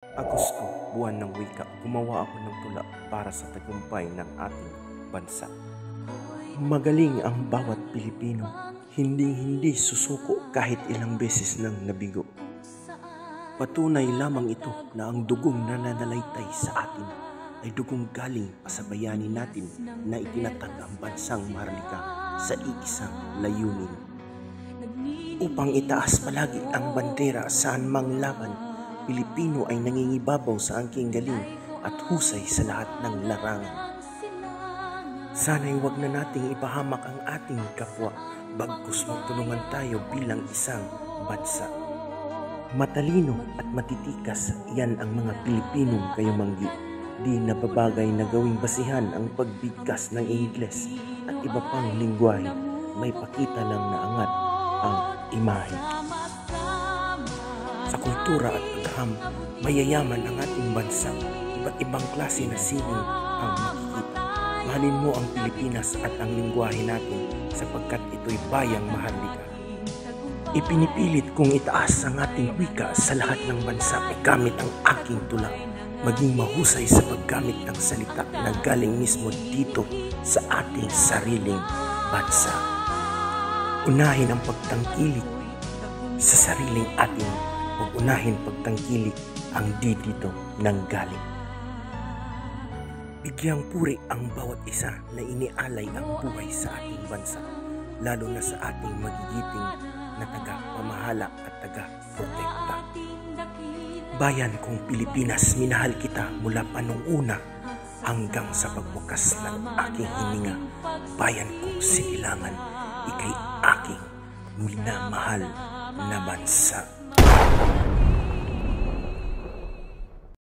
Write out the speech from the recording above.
Agosto, buwan ng wika, gumawa ako ng tula para sa tagumpay ng ating bansa. Magaling ang bawat Pilipino, hindi susuko kahit ilang beses nang nabigo. Patunay lamang ito na ang dugong nananalaytay sa atin ay dugong galing pa sa bayani natin na itinatag ang bansang maharlika sa iisang layunin. Upang itaas palagi ang bandera saan mang laban, Pilipino ay nangingibabaw sa angking galing at husay sa lahat ng larangan. Sana'y wag na nating ipahamak ang ating kapwa, bagkus magtulungan tayo bilang isang bansa. Matalino at matitikas, yan ang mga Pilipinong kayumanggi. Di nababagay na gawing basihan ang pagbigkas ng Ingles at iba pang lingwahe. May pakita lang na angat ang imahe. Sa kultura at pagham, mayayaman ang ating bansa. Iba't ibang klase na sining ang makikita. Mahalin mo ang Pilipinas at ang lingwahe natin sapagkat ito'y bayang maharlika. Ipinipilit kong itaas ang ating wika sa lahat ng bansa gamit ang aking tula. Maging mahusay sa paggamit ng salita na galing mismo dito sa ating sariling bansa. Unahin ang pagtangkilik sa sariling ating o unahin pagtangkilik ang di dito nang galing. Bigyang puri ang bawat isa na inialay ang buhay sa ating bansa, lalo na sa ating magigiting na taga-pamahala at taga-protekta. Bayan kong Pilipinas, minahal kita mula pa nung una hanggang sa pagbukas ng aking hininga. Bayan kong Sinilangan, ika'y aking minamahal na bansa.